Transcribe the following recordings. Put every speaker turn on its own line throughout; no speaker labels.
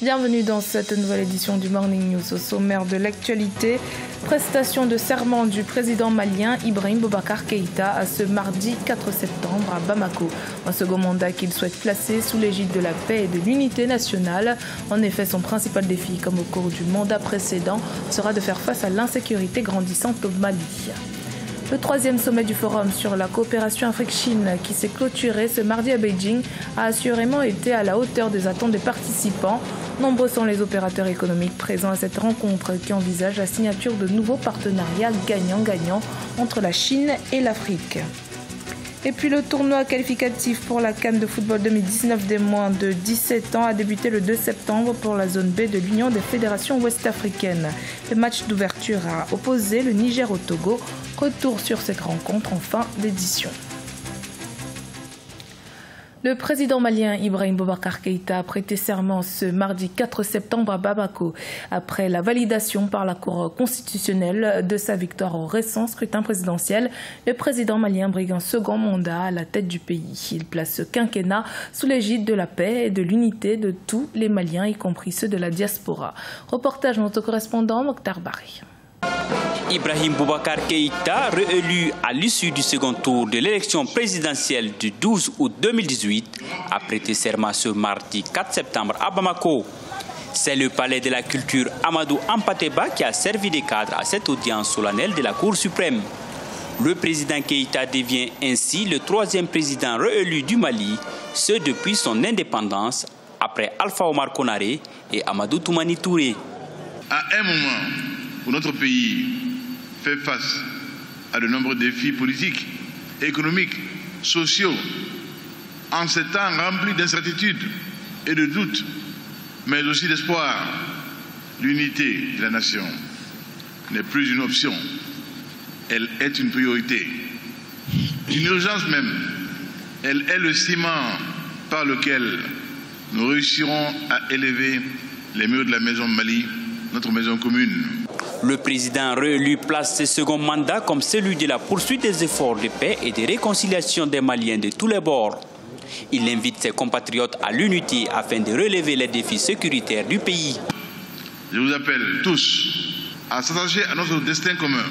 Bienvenue dans cette nouvelle édition du Morning News. Au sommaire de l'actualité, prestation de serment du président malien Ibrahim Boubacar Keïta à ce mardi 4 septembre à Bamako. Un second mandat qu'il souhaite placer sous l'égide de la paix et de l'unité nationale. En effet, son principal défi, comme au cours du mandat précédent, sera de faire face à l'insécurité grandissante au Mali. Le troisième sommet du Forum sur la coopération Afrique-Chine qui s'est clôturé ce mardi à Beijing a assurément été à la hauteur des attentes des participants. Nombreux sont les opérateurs économiques présents à cette rencontre qui envisagent la signature de nouveaux partenariats gagnant-gagnant entre la Chine et l'Afrique. Et puis le tournoi qualificatif pour la CAN de football 2019 des moins de 17 ans a débuté le 2 septembre pour la zone B de l'Union des fédérations ouest-africaines. Le match d'ouverture a opposé le Niger au Togo. Retour sur cette rencontre en fin d'édition. Le président malien Ibrahim Boubacar Keïta a prêté serment ce mardi 4 septembre à Bamako après la validation par la Cour constitutionnelle de sa victoire au récent scrutin présidentiel. Le président malien brigue un second mandat à la tête du pays. Il place ce quinquennat sous l'égide de la paix et de l'unité de tous les Maliens, y compris ceux de la diaspora. Reportage de notre correspondant Mokhtar Bari.
Ibrahim Boubacar Keïta, réélu à l'issue du second tour de l'élection présidentielle du 12 août 2018, a prêté serment ce mardi 4 septembre à Bamako. C'est le palais de la culture Amadou Hampâté-Bâ qui a servi de cadre à cette audience solennelle de la Cour suprême. Le président Keïta devient ainsi le troisième président réélu du Mali, ce depuis son indépendance, après Alpha Omar Konaré et Amadou Toumani Touré.
À un moment où notre pays fait face à de nombreux défis politiques, économiques, sociaux, en ces temps remplis d'incertitudes et de doutes, mais aussi d'espoir, l'unité de la nation n'est plus une option, elle est une priorité, une urgence même. Elle est le ciment par lequel nous réussirons à élever les murs de la maison Mali, notre maison commune.
Le président réélu place ce second mandat comme celui de la poursuite des efforts de paix et de réconciliation des Maliens de tous les bords. Il invite ses compatriotes à l'unité afin de relever les défis sécuritaires du pays.
Je vous appelle tous à s'attacher à notre destin commun,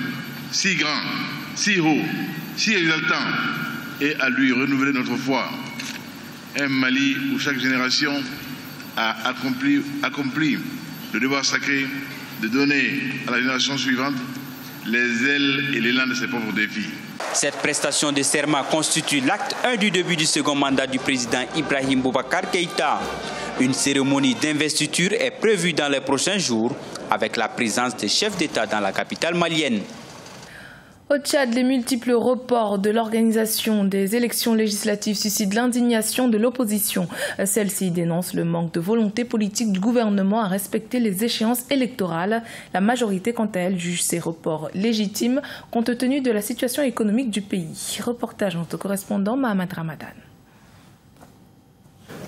si grand, si haut, si exaltant, et à lui renouveler notre foi. Un Mali où chaque génération a accompli le devoir sacré de donner à la génération suivante les ailes et l'élan de ses propres défis.
Cette prestation de serment constitue l'acte 1 du début du second mandat du président Ibrahim Boubacar Keïta. Une cérémonie d'investiture est prévue dans les prochains jours avec la présence des chefs d'État dans la capitale malienne.
Au Tchad, les multiples reports de l'organisation des élections législatives suscitent l'indignation de l'opposition. Celle-ci dénonce le manque de volonté politique du gouvernement à respecter les échéances électorales. La majorité, quant à elle, juge ces reports légitimes compte tenu de la situation économique du pays. Reportage de notre correspondant Mohamed Ramadan.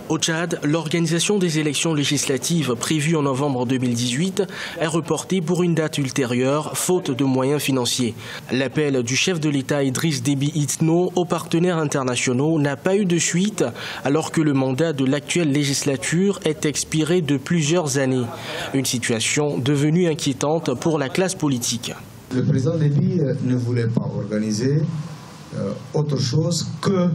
Au Tchad, l'organisation des élections législatives prévues en novembre 2018 est reportée pour une date ultérieure, faute de moyens financiers. L'appel du chef de l'État Idriss Déby Itno aux partenaires internationaux n'a pas eu de suite, alors que le mandat de l'actuelle législature est expiré de plusieurs années. Une situation devenue inquiétante pour la classe politique.
Le président Déby ne voulait pas organiser autre chose que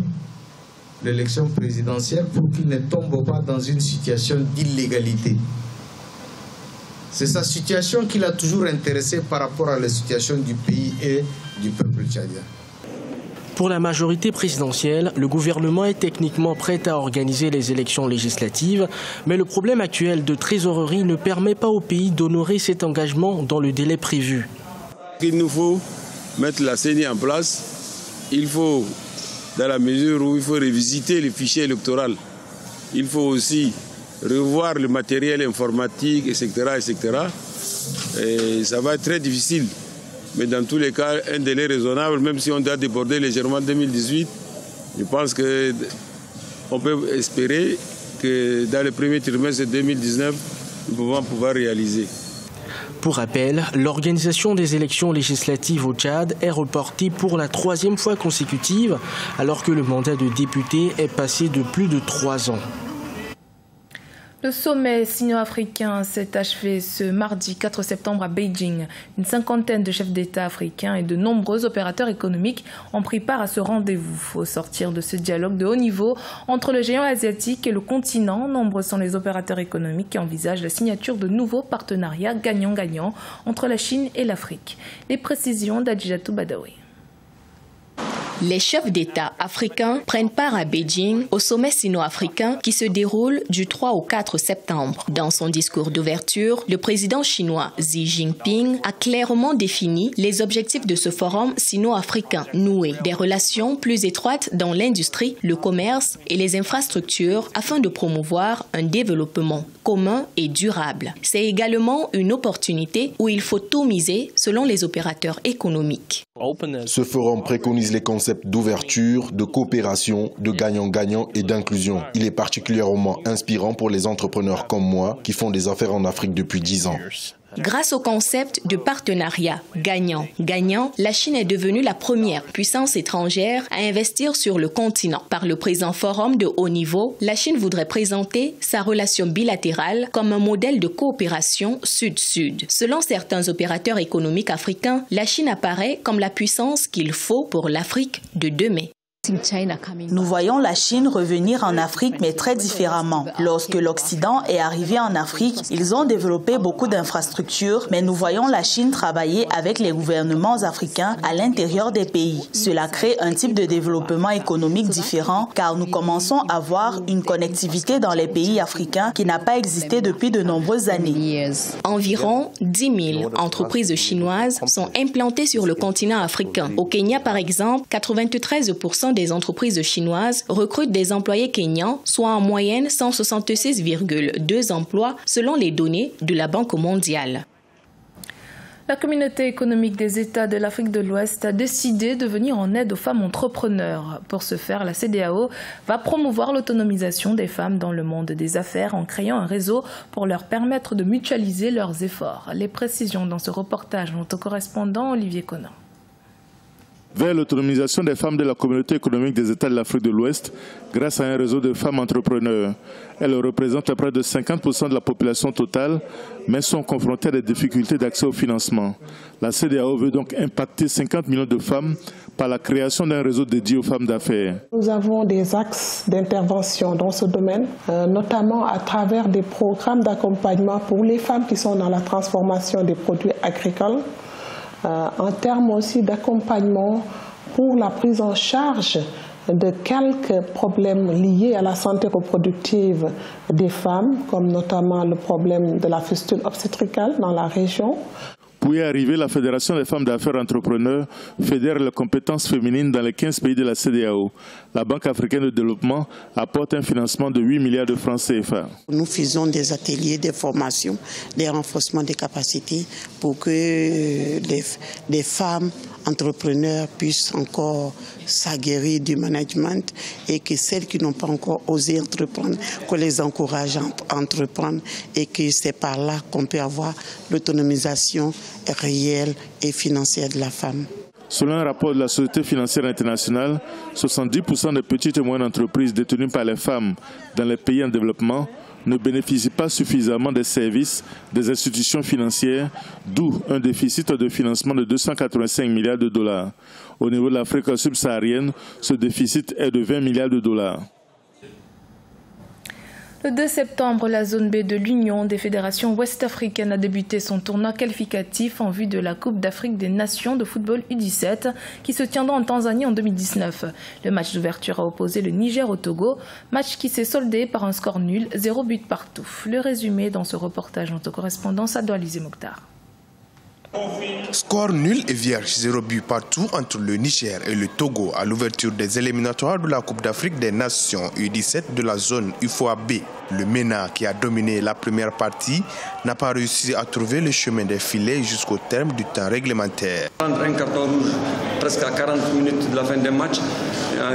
l'élection présidentielle pour qu'il ne tombe pas dans une situation d'illégalité. C'est sa situation qui l'a toujours intéressé par rapport à la situation du pays et du peuple tchadien.
Pour la majorité présidentielle, le gouvernement est techniquement prêt à organiser les élections législatives, mais le problème actuel de trésorerie ne permet pas au pays d'honorer cet engagement dans le délai prévu.
Il nous faut mettre la CENI en place, il faut, dans la mesure où il faut revisiter le fichier électoral. Il faut aussi revoir le matériel informatique, etc., etc. Et ça va être très difficile. Mais dans tous les cas, un délai raisonnable, même si on doit déborder légèrement 2018, je pense qu'on peut espérer que dans le premier trimestre de 2019, nous pouvons pouvoir réaliser.
Pour rappel, l'organisation des élections législatives au Tchad est reportée pour la 3e fois consécutive, alors que le mandat de député est passé de plus de 3 ans.
Le sommet sino-africain s'est achevé ce mardi 4 septembre à Beijing. Une cinquantaine de chefs d'État africains et de nombreux opérateurs économiques ont pris part à ce rendez-vous. Au sortir de ce dialogue de haut niveau entre le géant asiatique et le continent, nombreux sont les opérateurs économiques qui envisagent la signature de nouveaux partenariats gagnant-gagnant entre la Chine et l'Afrique. Les précisions d'Adjijatou Badawi.
Les chefs d'État africains prennent part à Beijing au sommet sino-africain qui se déroule du 3 au 4 septembre. Dans son discours d'ouverture, le président chinois Xi Jinping a clairement défini les objectifs de ce forum sino-africain, nouer des relations plus étroites dans l'industrie, le commerce et les infrastructures afin de promouvoir un développement commun et durable. C'est également une opportunité où il faut tout miser selon les opérateurs économiques.
Ce forum préconise les concepts d'ouverture, de coopération, de gagnant-gagnant et d'inclusion. Il est particulièrement inspirant pour les entrepreneurs comme moi qui font des affaires en Afrique depuis 10 ans.
Grâce au concept de partenariat gagnant-gagnant, la Chine est devenue la première puissance étrangère à investir sur le continent. Par le présent forum de haut niveau, la Chine voudrait présenter sa relation bilatérale comme un modèle de coopération sud-sud. Selon certains opérateurs économiques africains, la Chine apparaît comme la puissance qu'il faut pour l'Afrique de demain.
Nous voyons la Chine revenir en Afrique, mais très différemment. Lorsque l'Occident est arrivé en Afrique, ils ont développé beaucoup d'infrastructures, mais nous voyons la Chine travailler avec les gouvernements africains à l'intérieur des pays. Cela crée un type de développement économique différent, car nous commençons à voir une connectivité dans les pays africains qui n'a pas existé depuis de nombreuses années.
Environ 10 000 entreprises chinoises sont implantées sur le continent africain. Au Kenya, par exemple, 93% des entreprises chinoises recrutent des employés kenyans, soit en moyenne 166,2 emplois selon les données de la Banque mondiale.
La communauté économique des États de l'Afrique de l'Ouest a décidé de venir en aide aux femmes entrepreneurs. Pour ce faire, la CEDEAO va promouvoir l'autonomisation des femmes dans le monde des affaires en créant un réseau pour leur permettre de mutualiser leurs efforts. Les précisions dans ce reportage vont au correspondant Olivier Conan.
Vers l'autonomisation des femmes de la communauté économique des États de l'Afrique de l'Ouest grâce à un réseau de femmes entrepreneurs. Elles représentent près de 50% de la population totale, mais sont confrontées à des difficultés d'accès au financement. La CEDEAO veut donc impacter 50 millions de femmes par la création d'un réseau dédié aux femmes d'affaires.
Nous avons des axes d'intervention dans ce domaine, notamment à travers des programmes d'accompagnement pour les femmes qui sont dans la transformation des produits agricoles, en termes aussi d'accompagnement pour la prise en charge de quelques problèmes liés à la santé reproductive des femmes, comme notamment le problème de la fistule obstétricale dans la région.
Pour y arriver, la Fédération des femmes d'affaires entrepreneurs fédère les compétences féminines dans les 15 pays de la CEDEAO. La Banque africaine de développement apporte un financement de 8 milliards de francs CFA.
Nous faisons des ateliers, des formations, des renforcements des capacités pour que les femmes entrepreneurs puissent encore s'aguerrir du management et que celles qui n'ont pas encore osé entreprendre, qu'on les encourage à entreprendre et que c'est par là qu'on peut avoir l'autonomisation réelle et financière de la femme.
Selon un rapport de la Société financière internationale, 70% des petites et moyennes entreprises détenues par les femmes dans les pays en développement ne bénéficient pas suffisamment des services des institutions financières, d'où un déficit de financement de 285 milliards de dollars. Au niveau de l'Afrique subsaharienne, ce déficit est de 20 milliards de dollars.
Le 2 septembre, la zone B de l'Union des fédérations ouest-africaines a débuté son tournoi qualificatif en vue de la Coupe d'Afrique des Nations de football U17 qui se tiendra en Tanzanie en 2019. Le match d'ouverture a opposé le Niger au Togo, match qui s'est soldé par un score nul, 0 but partout. Le résumé dans ce reportage en correspondance à Doualizé Mokhtar.
Score nul et vierge, 0 but partout entre le Niger et le Togo à l'ouverture des éliminatoires de la Coupe d'Afrique des Nations U17 de la zone UFOA-B. Le MENA, qui a dominé la première partie, n'a pas réussi à trouver le chemin des filets jusqu'au terme du temps réglementaire.
Prendre un carton rouge presque à 40 minutes de la fin des matchs,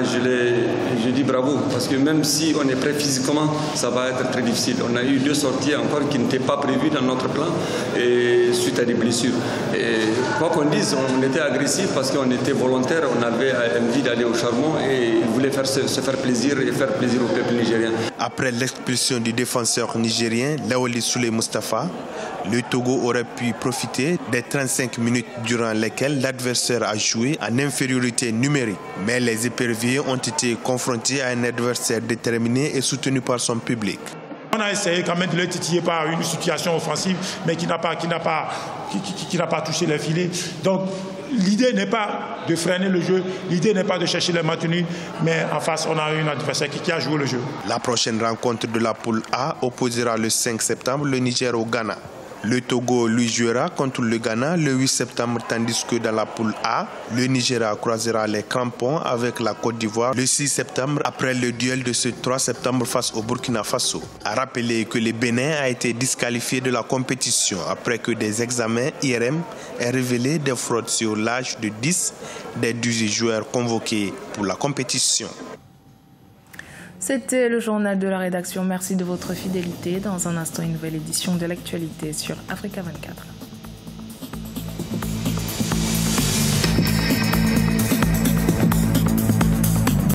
je dis bravo, parce que même si on est prêt physiquement, ça va être très difficile. On a eu 2 sorties encore qui n'étaient pas prévues dans notre plan et suite à des blessures. Et quoi qu'on dise, on était agressif parce qu'on était volontaire, on avait envie d'aller au charbon et il voulait se faire plaisir et faire plaisir au peuple nigérien.
Après l'expulsion du défenseur nigérien Laoli Souley Mustafa, le Togo aurait pu profiter des 35 minutes durant lesquelles l'adversaire a joué en infériorité numérique. Mais les éperviers ont été confrontés à un adversaire déterminé et soutenu par son public.
On a essayé quand même de le titiller par une situation offensive, mais qui n'a pas touché les filets. Donc l'idée n'est pas de freiner le jeu, l'idée n'est pas de chercher les maintenus, mais en face on a un adversaire qui a joué le jeu.
La prochaine rencontre de la poule A opposera le 5 septembre le Niger au Ghana. Le Togo lui jouera contre le Ghana le 8 septembre, tandis que dans la poule A, le Nigeria croisera les crampons avec la Côte d'Ivoire le 6 septembre après le duel de ce 3 septembre face au Burkina Faso. À rappeler que le Bénin a été disqualifié de la compétition après que des examens IRM aient révélé des fraudes sur l'âge de 10 des 18 joueurs convoqués pour la compétition.
C'était le journal de la rédaction. Merci de votre fidélité. Dans un instant, une nouvelle édition de l'actualité sur Africa 24.